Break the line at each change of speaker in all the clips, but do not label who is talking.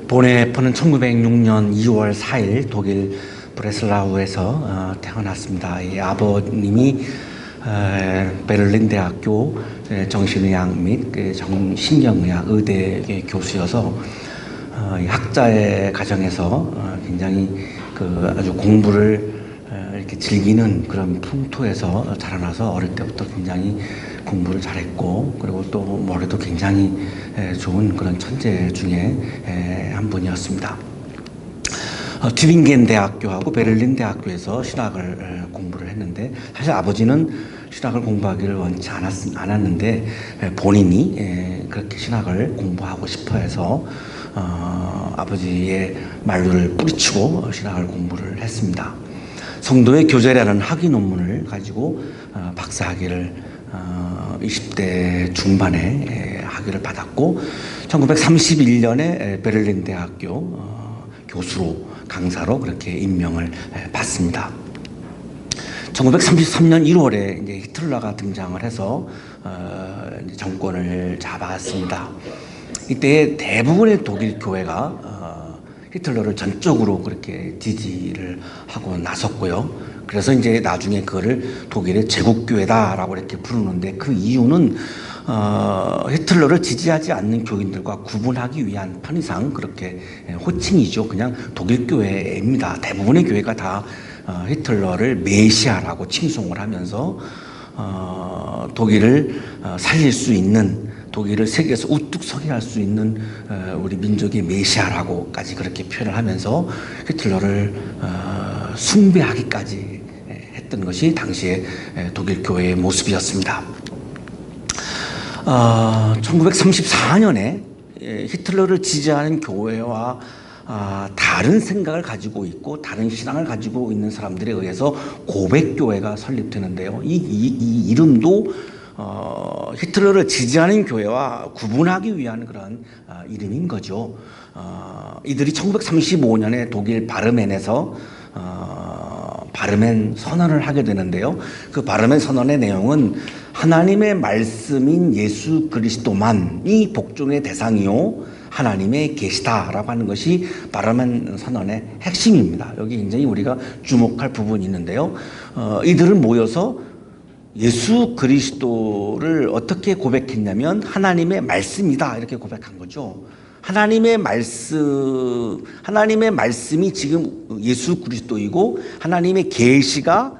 보네퍼는 1906년 2월 4일 독일 브레슬라우에서 태어났습니다. 이 아버님이 베를린 대학교 정신의학 및 정신경의학 의대 교수여서 이 학자의 가정에서 굉장히 아주 공부를 이렇게 즐기는 그런 풍토에서 자라나서 어릴 때부터 굉장히 공부를 잘했고, 그리고 또 머리도 굉장히 좋은 그런 천재 중에 한 분이었습니다. 튜빙겐 대학교하고 베를린 대학교에서 신학을 공부를 했는데, 사실 아버지는 신학을 공부하기를 원치 않았는데 본인이 그렇게 신학을 공부하고 싶어 해서 아버지의 말로를 뿌리치고 신학을 공부를 했습니다. 성도의 교제라는 학위 논문을 가지고 박사학위를 20대 중반에 학위를 받았고, 1931년에 베를린 대학교 교수로, 강사로 그렇게 임명을 받습니다. 1933년 1월에 이제 히틀러가 등장을 해서 정권을 잡았습니다. 이때 대부분의 독일 교회가 히틀러를 전적으로 그렇게 지지를 하고 나섰고요. 그래서 이제 나중에 그거를 독일의 제국교회다라고 이렇게 부르는데, 그 이유는 히틀러를 지지하지 않는 교인들과 구분하기 위한 편의상 그렇게 호칭이죠. 그냥 독일 교회입니다. 대부분의 교회가 다 히틀러를 메시아라고 칭송을 하면서 독일을 살릴 수 있는, 독일을 세계에서 우뚝 서게 할 수 있는 우리 민족의 메시아라고까지 그렇게 표현을 하면서 히틀러를 숭배하기까지 했던 것이 당시의 독일 교회의 모습이었습니다. 1934년에 히틀러를 지지하는 교회와 다른 생각을 가지고 있고 다른 신앙을 가지고 있는 사람들에 의해서 고백교회가 설립되는데요. 이 이름도 히틀러를 지지하는 교회와 구분하기 위한 그런 이름인 거죠. 이들이 1935년에 독일 바르멘에서 바르멘 선언을 하게 되는데요. 그 바르멘 선언의 내용은 하나님의 말씀인 예수 그리스도만이 복종의 대상이요 하나님의 계시다라고 하는 것이 바르멘 선언의 핵심입니다. 여기 굉장히 우리가 주목할 부분이 있는데요. 이들은 모여서 예수 그리스도를 어떻게 고백했냐면 하나님의 말씀이다 이렇게 고백한 거죠. 하나님의 말씀이 지금 예수 그리스도이고 하나님의 계시가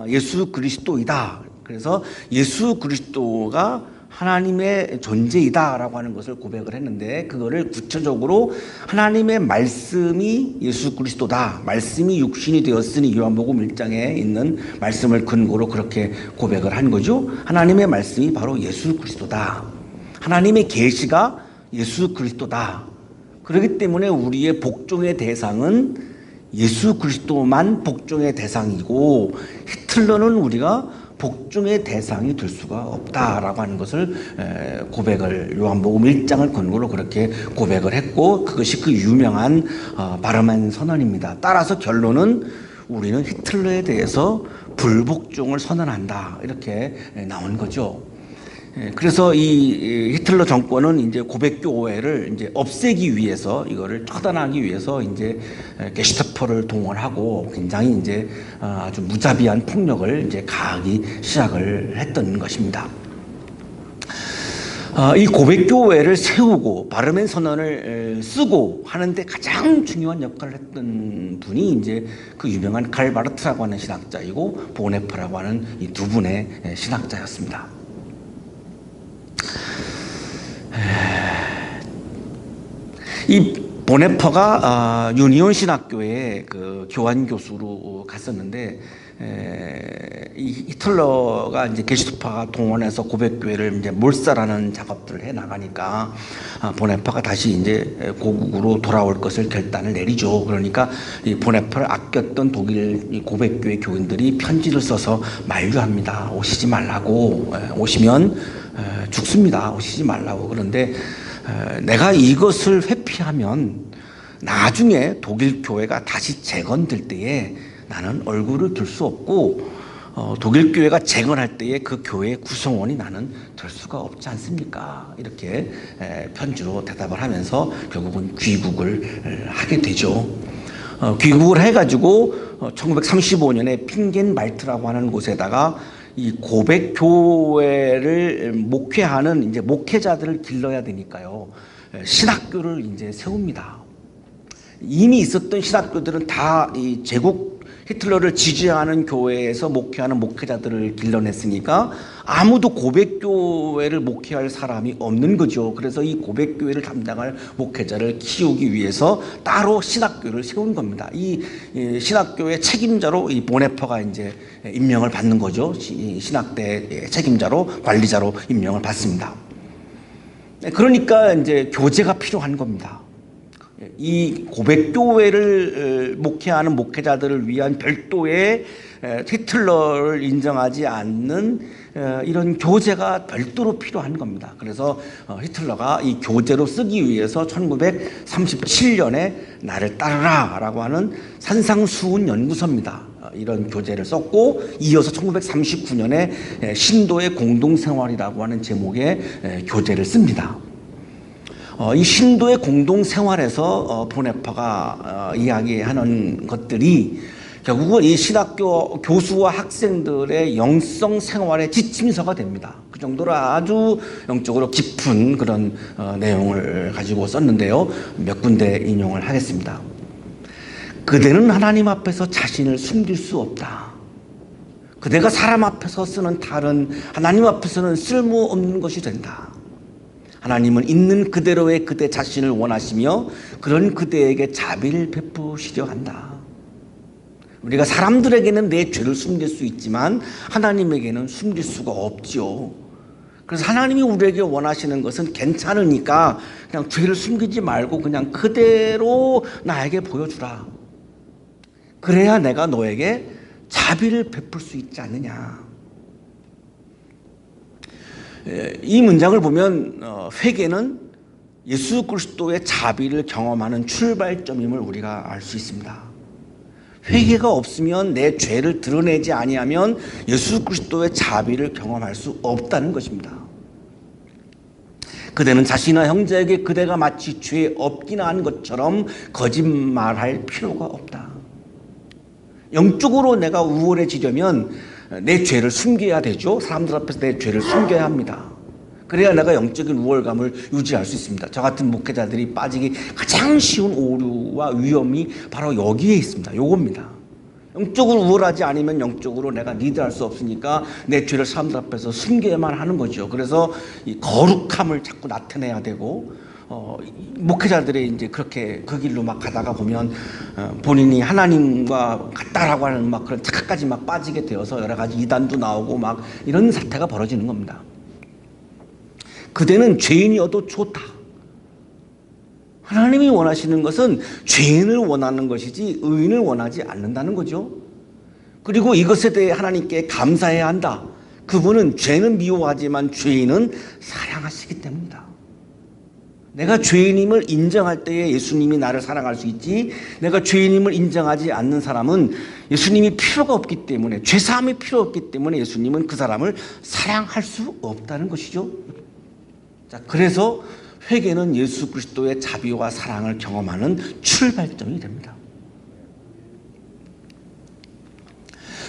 예수 그리스도이다. 그래서 예수 그리스도가 하나님의 존재이다라고 하는 것을 고백을 했는데, 그거를 구체적으로 하나님의 말씀이 예수 그리스도다, 말씀이 육신이 되었으니 요한복음 1장에 있는 말씀을 근거로 그렇게 고백을 한 거죠. 하나님의 말씀이 바로 예수 그리스도다, 하나님의 계시가 예수 그리스도다. 그렇기 때문에 우리의 복종의 대상은 예수 그리스도만 복종의 대상이고, 히틀러는 우리가 복종의 대상이 될 수가 없다라고 하는 것을 고백을, 요한복음 1장을 근거로 그렇게 고백을 했고, 그것이 그 유명한 바르멘 선언입니다. 따라서 결론은 우리는 히틀러에 대해서 불복종을 선언한다 이렇게 나온 거죠. 그래서 이 히틀러 정권은 이제 고백교회를 이제 없애기 위해서, 이거를 처단하기 위해서 이제 게슈타포를 동원하고 굉장히 이제 아주 무자비한 폭력을 이제 가하기 시작을 했던 것입니다. 이 고백교회를 세우고 바르멘 선언을 쓰고 하는데 가장 중요한 역할을 했던 분이 이제 그 유명한 칼바르트라고 하는 신학자이고 보네퍼라고 하는 이 두 분의 신학자였습니다. 이 보네퍼가 유니온 신학교에 그 교환 교수로 갔었는데, 이 히틀러가 이제 게슈타포가 동원해서 고백교회를 이제 몰살하는 작업들을 해 나가니까 보네퍼가 다시 이제 고국으로 돌아올 것을 결단을 내리죠. 그러니까 이 보네퍼를 아꼈던 독일 고백교회 교인들이 편지를 써서 만류합니다. 오시지 말라고, 오시면 죽습니다. 오시지 말라고. 그런데 내가 이것을 회피하면 나중에 독일 교회가 다시 재건될 때에 나는 얼굴을 들 수 없고 독일 교회가 재건할 때에 그 교회의 구성원이 나는 될 수가 없지 않습니까? 이렇게 편지로 대답을 하면서 결국은 귀국을 하게 되죠. 귀국을 해가지고 1935년에 핑겐말트라고 하는 곳에다가 이 고백 교회를 목회하는 이제 목회자들을 길러야 되니까요. 신학교를 이제 세웁니다. 이미 있었던 신학교들은 다 이 제국 히틀러를 지지하는 교회에서 목회하는 목회자들을 길러냈으니까 아무도 고백교회를 목회할 사람이 없는 거죠. 그래서 이 고백교회를 담당할 목회자를 키우기 위해서 따로 신학교를 세운 겁니다. 이 신학교의 책임자로 이 보네퍼가 이제 임명을 받는 거죠. 신학대 책임자로, 관리자로 임명을 받습니다. 그러니까 이제 교재가 필요한 겁니다. 이 고백교회를 목회하는 목회자들을 위한 별도의 히틀러를 인정하지 않는 이런 교재가 별도로 필요한 겁니다. 그래서 히틀러가 이 교재로 쓰기 위해서 1937년에 나를 따르라 라고 하는 산상수훈 연구서입니다. 이런 교재를 썼고, 이어서 1939년에 신도의 공동생활이라고 하는 제목의 교재를 씁니다. 이 신도의 공동생활에서 보네퍼가 이야기하는 것들이 결국은 이 신학교 교수와 학생들의 영성 생활의 지침서가 됩니다. 그 정도로 아주 영적으로 깊은 그런 내용을 가지고 썼는데요. 몇 군데 인용을 하겠습니다. 그대는 하나님 앞에서 자신을 숨길 수 없다. 그대가 사람 앞에서 쓰는 탈은 하나님 앞에서는 쓸모없는 것이 된다. 하나님은 있는 그대로의 그대 자신을 원하시며 그런 그대에게 자비를 베푸시려 한다. 우리가 사람들에게는 내 죄를 숨길 수 있지만 하나님에게는 숨길 수가 없지요. 그래서 하나님이 우리에게 원하시는 것은 괜찮으니까 그냥 죄를 숨기지 말고 그냥 그대로 나에게 보여주라. 그래야 내가 너에게 자비를 베풀 수 있지 않느냐. 이 문장을 보면 회개는 예수 그리스도의 자비를 경험하는 출발점임을 우리가 알 수 있습니다. 회개가 없으면 내 죄를 드러내지 아니하면 예수 그리스도의 자비를 경험할 수 없다는 것입니다. 그대는 자신이나 형제에게 그대가 마치 죄 없기나 한 것처럼 거짓말할 필요가 없다. 영적으로 내가 우월해지려면 내 죄를 숨겨야 되죠. 사람들 앞에서 내 죄를 숨겨야 합니다. 그래야 내가 영적인 우월감을 유지할 수 있습니다. 저 같은 목회자들이 빠지기 가장 쉬운 오류와 위험이 바로 여기에 있습니다. 요겁니다. 영적으로 우월하지 않으면 영적으로 내가 리드할 수 없으니까 내 죄를 사람들 앞에서 숨겨야만 하는 거죠. 그래서 이 거룩함을 자꾸 나타내야 되고, 목회자들이 이제 그렇게 그 길로 막 가다가 보면 본인이 하나님과 같다라고 하는 막 그런 착각까지 막 빠지게 되어서 여러 가지 이단도 나오고 막 이런 사태가 벌어지는 겁니다. 그대는 죄인이어도 좋다. 하나님이 원하시는 것은 죄인을 원하는 것이지 의인을 원하지 않는다는 거죠. 그리고 이것에 대해 하나님께 감사해야 한다. 그분은 죄는 미워하지만 죄인은 사랑하시기 때문이다. 내가 죄인임을 인정할 때에 예수님이 나를 사랑할 수 있지, 내가 죄인임을 인정하지 않는 사람은 예수님이 필요가 없기 때문에, 죄사함이 필요 없기 때문에 예수님은 그 사람을 사랑할 수 없다는 것이죠. 자, 그래서 회개는 예수 그리스도의 자비와 사랑을 경험하는 출발점이 됩니다.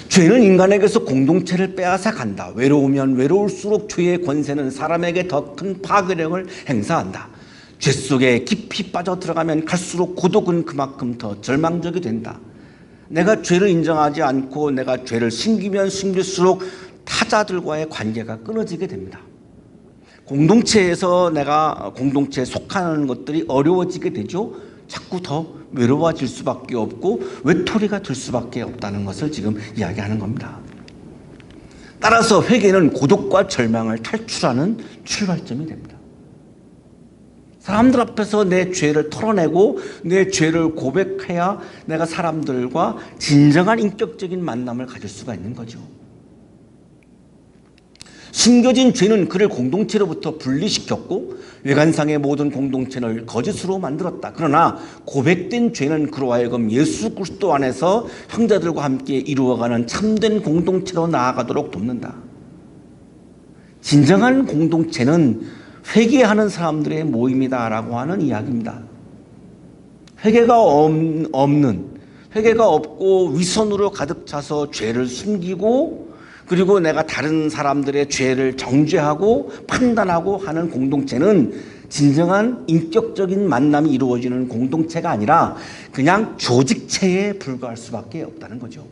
죄는 인간에게서 공동체를 빼앗아 간다. 외로우면 외로울수록 죄의 권세는 사람에게 더 큰 파괴력을 행사한다. 죄 속에 깊이 빠져 들어가면 갈수록 고독은 그만큼 더 절망적이 된다. 내가 죄를 인정하지 않고 내가 죄를 숨기면 숨길수록 타자들과의 관계가 끊어지게 됩니다. 공동체에서 내가 공동체에 속하는 것들이 어려워지게 되죠. 자꾸 더 외로워질 수밖에 없고 외톨이가 될 수밖에 없다는 것을 지금 이야기하는 겁니다. 따라서 회개는 고독과 절망을 탈출하는 출발점이 됩니다. 사람들 앞에서 내 죄를 털어내고 내 죄를 고백해야 내가 사람들과 진정한 인격적인 만남을 가질 수가 있는 거죠. 숨겨진 죄는 그를 공동체로부터 분리시켰고 외관상의 모든 공동체를 거짓으로 만들었다. 그러나 고백된 죄는 그로 하여금 예수 그리스도 안에서 형제들과 함께 이루어가는 참된 공동체로 나아가도록 돕는다. 진정한 공동체는 회개하는 사람들의 모임이다라고 하는 이야기입니다. 회개가 없고 위선으로 가득 차서 죄를 숨기고 그리고 내가 다른 사람들의 죄를 정죄하고 판단하고 하는 공동체는 진정한 인격적인 만남이 이루어지는 공동체가 아니라 그냥 조직체에 불과할 수밖에 없다는 거죠.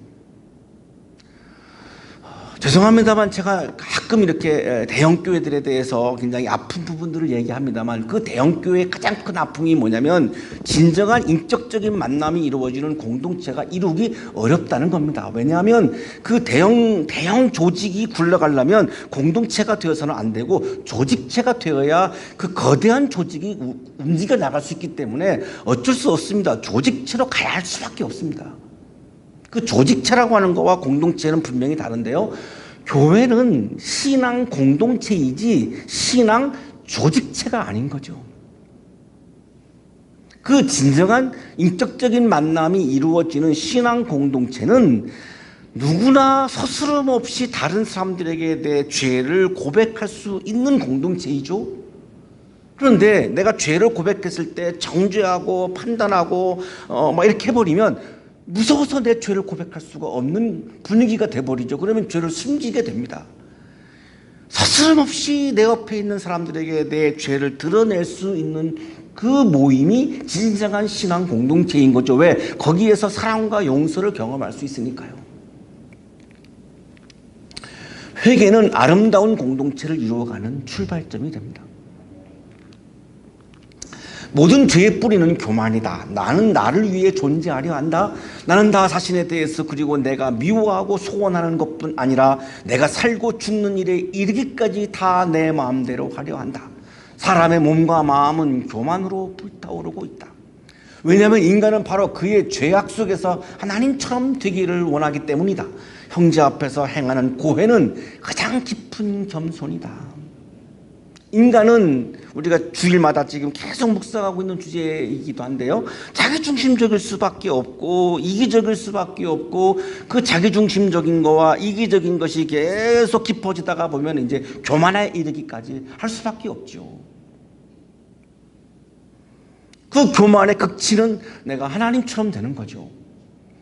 죄송합니다만 제가 가끔 이렇게 대형교회들에 대해서 굉장히 아픈 부분들을 얘기합니다만 그 대형교회의 가장 큰 아픔이 뭐냐면 진정한 인격적인 만남이 이루어지는 공동체가 이루기 어렵다는 겁니다. 왜냐하면 그 대형 조직이 굴러가려면 공동체가 되어서는 안 되고 조직체가 되어야 그 거대한 조직이 움직여 나갈 수 있기 때문에 어쩔 수 없습니다. 조직체로 가야 할 수밖에 없습니다. 그 조직체라고 하는 거와 공동체는 분명히 다른데요. 교회는 신앙 공동체이지 신앙 조직체가 아닌 거죠. 그 진정한 인격적인 만남이 이루어지는 신앙 공동체는 누구나 서스럼 없이 다른 사람들에게 대해 죄를 고백할 수 있는 공동체이죠. 그런데 내가 죄를 고백했을 때 정죄하고 판단하고 막 이렇게 해버리면 무서워서 내 죄를 고백할 수가 없는 분위기가 돼버리죠. 그러면 죄를 숨기게 됩니다. 서스럼없이 내 옆에 있는 사람들에게 내 죄를 드러낼 수 있는 그 모임이 진정한 신앙 공동체인 거죠. 왜? 거기에서 사랑과 용서를 경험할 수 있으니까요. 회개는 아름다운 공동체를 이루어가는 출발점이 됩니다. 모든 죄의 뿌리는 교만이다. 나는 나를 위해 존재하려 한다. 나는 다 자신에 대해서 그리고 내가 미워하고 소원하는 것뿐 아니라 내가 살고 죽는 일에 이르기까지 다 내 마음대로 하려 한다. 사람의 몸과 마음은 교만으로 불타오르고 있다. 왜냐하면 인간은 바로 그의 죄악 속에서 하나님처럼 되기를 원하기 때문이다. 형제 앞에서 행하는 고해는 가장 깊은 겸손이다. 인간은 우리가 주일마다 지금 계속 묵상하고 있는 주제이기도 한데요. 자기중심적일 수밖에 없고 이기적일 수밖에 없고 그 자기중심적인 거와 이기적인 것이 계속 깊어지다가 보면 이제 교만에 이르기까지 할 수밖에 없죠. 그 교만의 극치는 내가 하나님처럼 되는 거죠.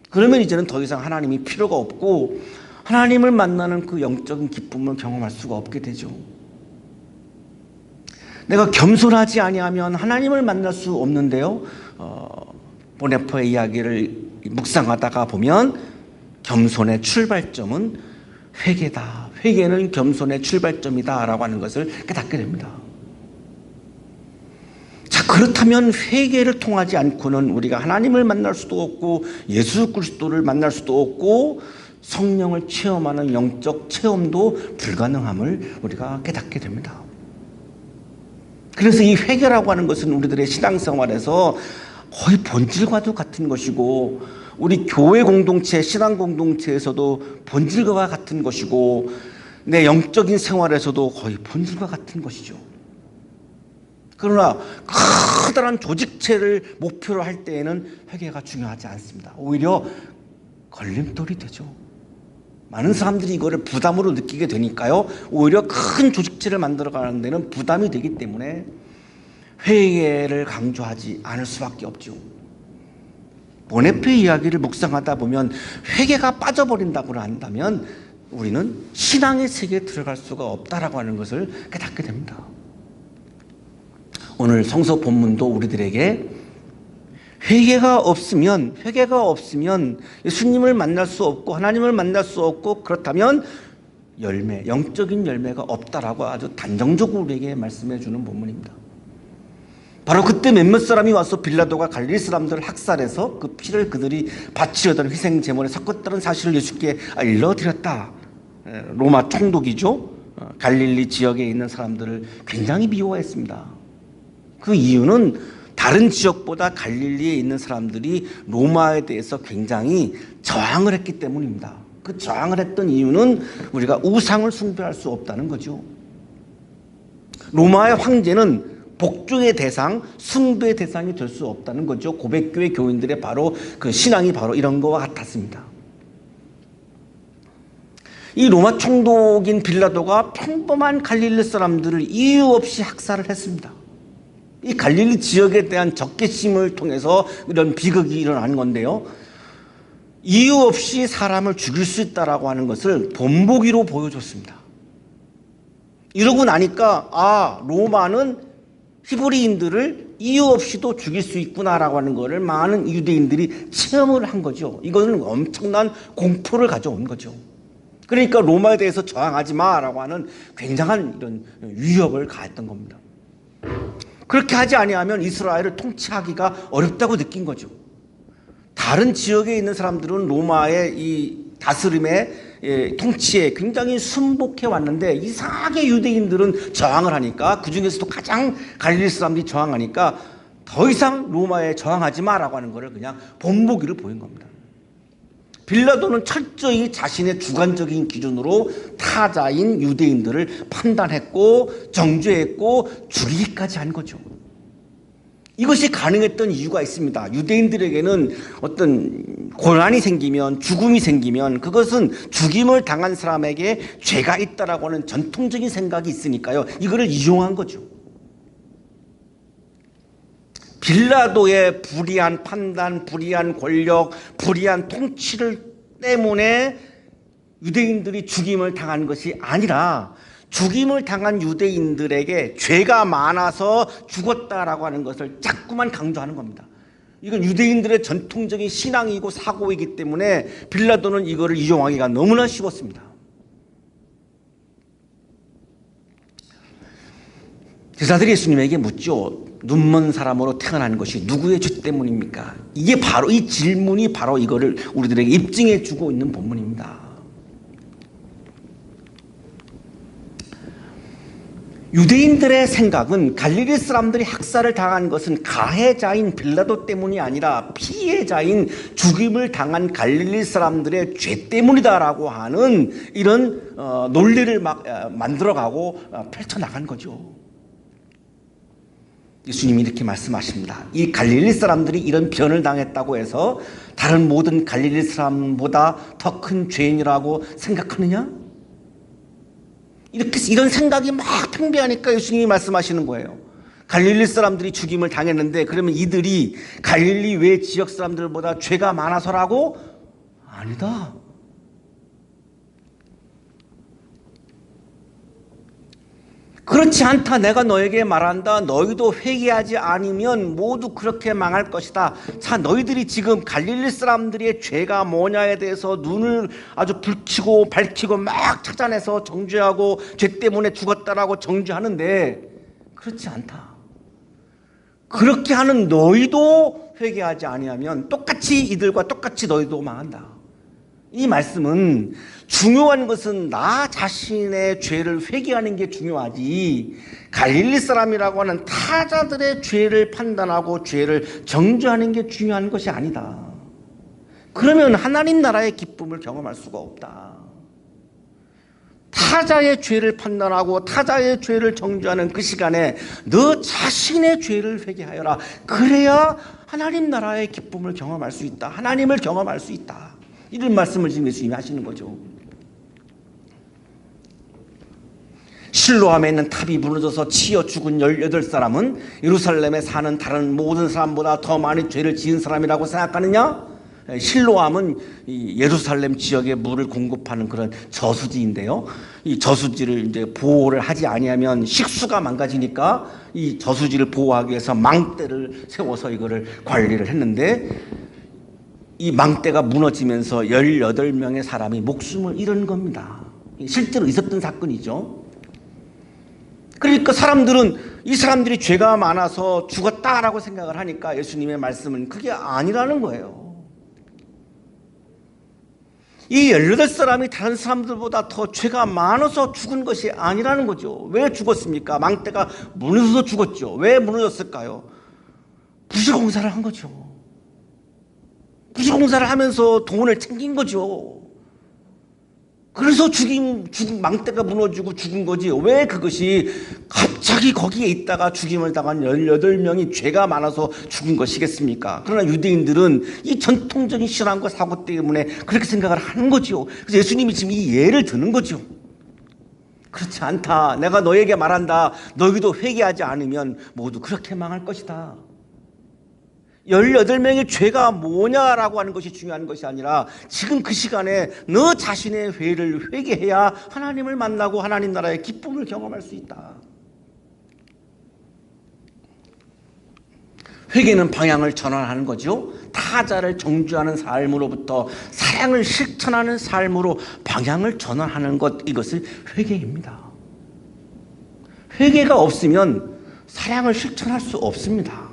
그러면 이제는 더 이상 하나님이 필요가 없고 하나님을 만나는 그 영적인 기쁨을 경험할 수가 없게 되죠. 내가 겸손하지 아니하면 하나님을 만날 수 없는데요. 보네포의 이야기를 묵상하다가 보면 겸손의 출발점은 회개다. 회개는 겸손의 출발점이다 라고 하는 것을 깨닫게 됩니다. 자, 그렇다면 회개를 통하지 않고는 우리가 하나님을 만날 수도 없고 예수 그리스도를 만날 수도 없고 성령을 체험하는 영적 체험도 불가능함을 우리가 깨닫게 됩니다. 그래서 이 회개라고 하는 것은 우리들의 신앙생활에서 거의 본질과도 같은 것이고 우리 교회 공동체, 신앙 공동체에서도 본질과 같은 것이고 내 영적인 생활에서도 거의 본질과 같은 것이죠. 그러나 커다란 조직체를 목표로 할 때에는 회개가 중요하지 않습니다. 오히려 걸림돌이 되죠. 많은 사람들이 이거를 부담으로 느끼게 되니까요. 오히려 큰 조직체를 만들어가는 데는 부담이 되기 때문에 회개를 강조하지 않을 수밖에 없죠. 보네페의 이야기를 묵상하다 보면 회개가 빠져버린다고 한다면 우리는 신앙의 세계에 들어갈 수가 없다라고 하는 것을 깨닫게 됩니다. 오늘 성서 본문도 우리들에게 회개가 없으면 예수님을 만날 수 없고 하나님을 만날 수 없고 그렇다면 영적인 열매가 없다라고 아주 단정적으로 우리에게 말씀해 주는 본문입니다. 바로 그때 몇몇 사람이 와서 빌라도가 갈릴리 사람들을 학살해서 그 피를 그들이 바치려던 희생 제물에 섞었다는 사실을 예수께 알려드렸다. 로마 총독이죠. 갈릴리 지역에 있는 사람들을 굉장히 미워했습니다. 그 이유는 다른 지역보다 갈릴리에 있는 사람들이 로마에 대해서 굉장히 저항을 했기 때문입니다. 그 저항을 했던 이유는 우리가 우상을 숭배할 수 없다는 거죠. 로마의 황제는 복종의 대상, 숭배의 대상이 될 수 없다는 거죠. 고백교회 교인들의 바로 그 신앙이 바로 이런 거와 같았습니다. 이 로마 총독인 빌라도가 평범한 갈릴리 사람들을 이유 없이 학살을 했습니다. 이 갈릴리 지역에 대한 적개심을 통해서 이런 비극이 일어난 건데요. 이유 없이 사람을 죽일 수 있다라고 하는 것을 본보기로 보여줬습니다. 이러고 나니까 로마는 히브리인들을 이유 없이도 죽일 수 있구나라고 하는 것을 많은 유대인들이 체험을 한 거죠. 이거는 엄청난 공포를 가져온 거죠. 그러니까 로마에 대해서 저항하지 마라고 하는 굉장한 이런 위협을 가했던 겁니다. 그렇게 하지 아니하면 이스라엘을 통치하기가 어렵다고 느낀 거죠. 다른 지역에 있는 사람들은 로마의 이 다스림의 통치에 굉장히 순복해 왔는데 이상하게 유대인들은 저항을 하니까, 그 중에서도 가장 갈릴리 사람들이 저항하니까 더 이상 로마에 저항하지 마라고 하는 것을 그냥 본보기를 보인 겁니다. 빌라도는 철저히 자신의 주관적인 기준으로 타자인 유대인들을 판단했고 정죄했고 죽이기까지 한 거죠. 이것이 가능했던 이유가 있습니다. 유대인들에게는 어떤 고난이 생기면, 죽음이 생기면 그것은 죽임을 당한 사람에게 죄가 있다라고 하는 전통적인 생각이 있으니까요. 이거를 이용한 거죠. 빌라도의 불의한 판단, 불의한 권력, 불의한 통치를 때문에 유대인들이 죽임을 당한 것이 아니라 죽임을 당한 유대인들에게 죄가 많아서 죽었다라고 하는 것을 자꾸만 강조하는 겁니다. 이건 유대인들의 전통적인 신앙이고 사고이기 때문에 빌라도는 이거를 이용하기가 너무나 쉬웠습니다. 제자들이 예수님에게 묻죠. 눈먼 사람으로 태어난 것이 누구의 죄 때문입니까? 이게 바로, 이 질문이 바로 이거를 우리들에게 입증해 주고 있는 본문입니다. 유대인들의 생각은 갈릴리 사람들이 학살을 당한 것은 가해자인 빌라도 때문이 아니라 피해자인 죽임을 당한 갈릴리 사람들의 죄 때문이다라고 하는 이런 논리를 막 만들어가고 펼쳐나간 거죠. 예수님이 이렇게 말씀하십니다. 이 갈릴리 사람들이 이런 변을 당했다고 해서 다른 모든 갈릴리 사람보다 더 큰 죄인이라고 생각하느냐? 이런 생각이 막 팽배하니까 예수님이 말씀하시는 거예요. 갈릴리 사람들이 죽임을 당했는데 그러면 이들이 갈릴리 외 지역 사람들보다 죄가 많아서라고? 아니다. 그렇지 않다. 내가 너에게 말한다. 너희도 회개하지 않으면 모두 그렇게 망할 것이다. 자, 너희들이 지금 갈릴리 사람들의 죄가 뭐냐에 대해서 눈을 아주 붉히고 밝히고 막 찾아내서 정죄하고 죄 때문에 죽었다라고 정죄하는데 그렇지 않다. 그렇게 하는 너희도 회개하지 아니하면 똑같이 이들과 똑같이 너희도 망한다. 이 말씀은 중요한 것은 나 자신의 죄를 회개하는 게 중요하지 갈릴리 사람이라고 하는 타자들의 죄를 판단하고 죄를 정죄하는 게 중요한 것이 아니다. 그러면 하나님 나라의 기쁨을 경험할 수가 없다. 타자의 죄를 판단하고 타자의 죄를 정죄하는 그 시간에 너 자신의 죄를 회개하여라. 그래야 하나님 나라의 기쁨을 경험할 수 있다. 하나님을 경험할 수 있다. 이런 말씀을 지금 예수님이 하시는 거죠. 실로암에 있는 탑이 무너져서 치여 죽은 18사람은 예루살렘에 사는 다른 모든 사람보다 더 많이 죄를 지은 사람이라고 생각하느냐? 실로암은 예루살렘 지역에 물을 공급하는 그런 저수지인데요. 이 저수지를 이제 보호를 하지 아니하면 식수가 망가지니까 이 저수지를 보호하기 위해서 망대를 세워서 이거를 관리를 했는데 이 망대가 무너지면서 18명의 사람이 목숨을 잃은 겁니다. 실제로 있었던 사건이죠. 그러니까 사람들은 이 사람들이 죄가 많아서 죽었다라고 생각을 하니까 예수님의 말씀은 그게 아니라는 거예요. 이 18사람이 다른 사람들보다 더 죄가 많아서 죽은 것이 아니라는 거죠. 왜 죽었습니까? 망대가 무너져서 죽었죠. 왜 무너졌을까요? 부실공사를 한 거죠. 부실공사를 하면서 돈을 챙긴 거죠. 그래서 망대가 무너지고 죽은 거지. 왜 그것이 갑자기 거기에 있다가 죽임을 당한 18명이 죄가 많아서 죽은 것이겠습니까? 그러나 유대인들은 이 전통적인 신앙과 사고 때문에 그렇게 생각을 하는 거지요. 그래서 예수님이 지금 이 예를 드는 거죠. 그렇지 않다. 내가 너에게 말한다. 너희도 회개하지 않으면 모두 그렇게 망할 것이다. 18명의 죄가 뭐냐라고 하는 것이 중요한 것이 아니라 지금 그 시간에 너 자신의 죄를 회개해야 하나님을 만나고 하나님 나라의 기쁨을 경험할 수 있다. 회개는 방향을 전환하는 거죠. 타자를 정죄하는 삶으로부터 사랑을 실천하는 삶으로 방향을 전환하는 것, 이것을 회개입니다. 회개가 없으면 사랑을 실천할 수 없습니다.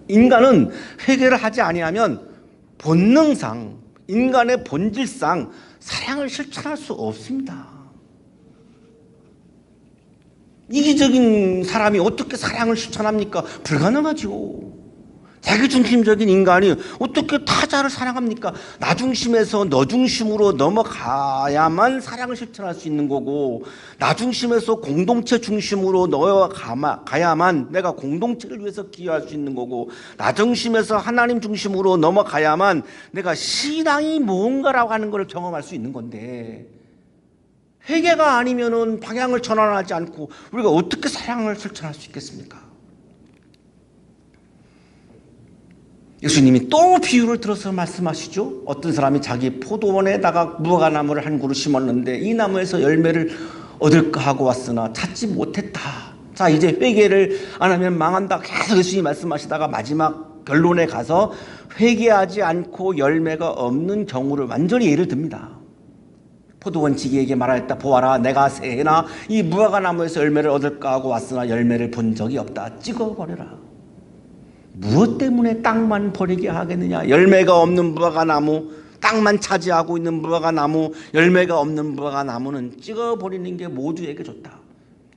인간은 회개를 하지 아니하면 본능상, 인간의 본질상 사랑을 실천할 수 없습니다. 이기적인 사람이 어떻게 사랑을 실천합니까? 불가능하죠. 자기중심적인 인간이 어떻게 타자를 사랑합니까? 나 중심에서 너 중심으로 넘어가야만 사랑을 실천할 수 있는 거고, 나 중심에서 공동체 중심으로 가야만 내가 공동체를 위해서 기여할 수 있는 거고, 나 중심에서 하나님 중심으로 넘어가야만 내가 신앙이 뭔가라고 하는 걸 경험할 수 있는 건데, 회개가 아니면은 방향을 전환하지 않고 우리가 어떻게 사랑을 실천할 수 있겠습니까? 예수님이 또 비유를 들어서 말씀하시죠. 어떤 사람이 자기 포도원에다가 무화과나무를 한 그루 심었는데 이 나무에서 열매를 얻을까 하고 왔으나 찾지 못했다. 자, 이제 회개를 안 하면 망한다. 계속 예수님이 말씀하시다가 마지막 결론에 가서 회개하지 않고 열매가 없는 경우를 완전히 예를 듭니다. 포도원 지기에게 말하였다. 보아라, 내가 새해나 이 무화과나무에서 열매를 얻을까 하고 왔으나 열매를 본 적이 없다. 찍어버려라. 무엇 때문에 땅만 버리게 하겠느냐? 열매가 없는 무화과나무, 땅만 차지하고 있는 무화과나무, 열매가 없는 무화과나무는 찍어버리는 게 모두에게 좋다.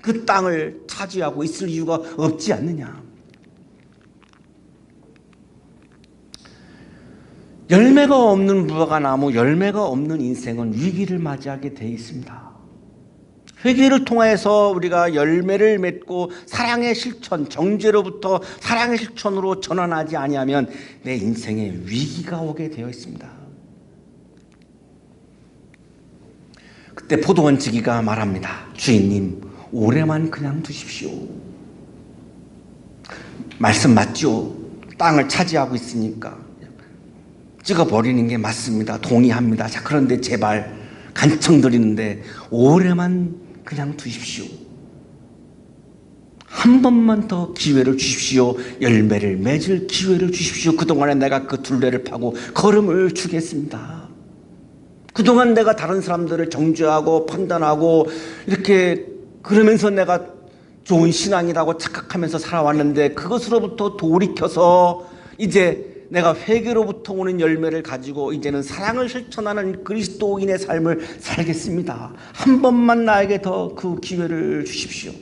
그 땅을 차지하고 있을 이유가 없지 않느냐? 열매가 없는 무화과나무, 열매가 없는 인생은 위기를 맞이하게 되어 있습니다. 회개를 통해서 우리가 열매를 맺고 사랑의 실천, 정죄로부터 사랑의 실천으로 전환하지 아니하면 내 인생에 위기가 오게 되어 있습니다. 그때 포도원 지기가 말합니다. 주인님, 올해만 그냥 두십시오. 말씀 맞죠? 땅을 차지하고 있으니까 찍어버리는 게 맞습니다. 동의합니다. 자, 그런데 제발 간청드리는데 올해만 그냥 두십시오. 한 번만 더 기회를 주십시오. 열매를 맺을 기회를 주십시오. 그동안에 내가 그 둘레를 파고 걸음을 주겠습니다. 그동안 내가 다른 사람들을 정죄하고 판단하고 이렇게 그러면서 내가 좋은 신앙이라고 착각하면서 살아왔는데 그것으로부터 돌이켜서 이제 내가 회개로부터 오는 열매를 가지고 이제는 사랑을 실천하는 그리스도인의 삶을 살겠습니다. 한 번만 나에게 더 그 기회를 주십시오.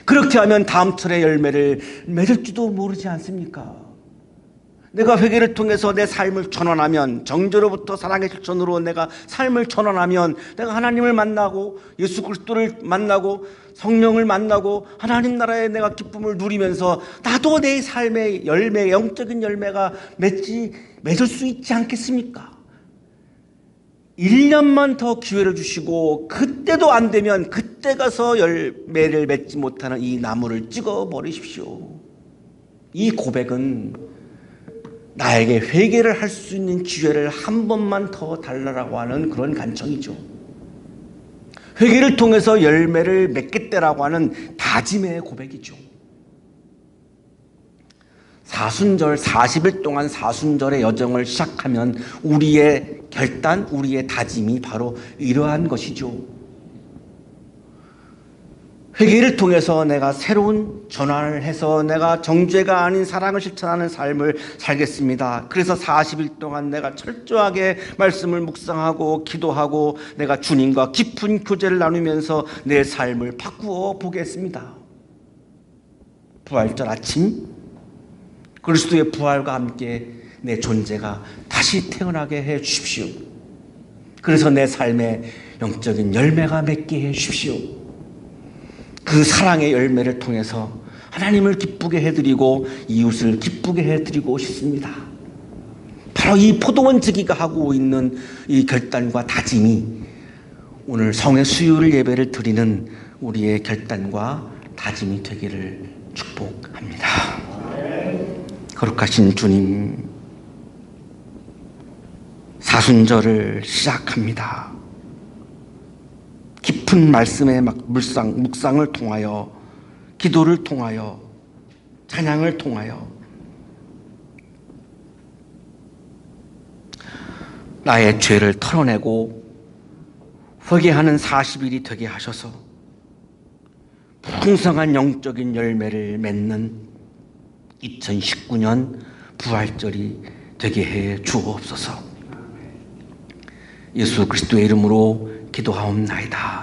그렇게 하면 다음 철에 열매를 맺을지도 모르지 않습니까? 내가 회개를 통해서 내 삶을 전환하면, 정죄로부터 사랑의 실천으로 내가 삶을 전환하면 내가 하나님을 만나고 예수 그리스도를 만나고 성령을 만나고 하나님 나라의 내가 기쁨을 누리면서 나도 내 삶의 열매, 영적인 열매가 맺을 수 있지 않겠습니까? 1년만 더 기회를 주시고 그때도 안 되면 그때 가서 열매를 맺지 못하는 이 나무를 찍어버리십시오. 이 고백은 나에게 회개를 할 수 있는 기회를 한 번만 더 달라고 하는 그런 간청이죠. 회개를 통해서 열매를 맺겠다라고 하는 다짐의 고백이죠. 사순절 40일 동안 사순절의 여정을 시작하면 우리의 결단, 우리의 다짐이 바로 이러한 것이죠. 회개를 통해서 내가 새로운 전환을 해서 내가 정죄가 아닌 사랑을 실천하는 삶을 살겠습니다. 그래서 40일 동안 내가 철저하게 말씀을 묵상하고 기도하고 내가 주님과 깊은 교제를 나누면서 내 삶을 바꾸어 보겠습니다. 부활절 아침 그리스도의 부활과 함께 내 존재가 다시 태어나게 해 주십시오. 그래서 내 삶에 영적인 열매가 맺게 해 주십시오. 그 사랑의 열매를 통해서 하나님을 기쁘게 해드리고 이웃을 기쁘게 해드리고 싶습니다. 바로 이 포도원 지기가 하고 있는 이 결단과 다짐이 오늘 성의 수요일 예배를 드리는 우리의 결단과 다짐이 되기를 축복합니다. 거룩하신 주님, 사순절을 시작합니다. 깊은 말씀의 묵상을 통하여, 기도를 통하여, 찬양을 통하여 나의 죄를 털어내고 회개하는 40일이 되게 하셔서 풍성한 영적인 열매를 맺는 2019년 부활절이 되게 해 주옵소서. 예수 그리스도의 이름으로 기도하옵나이다.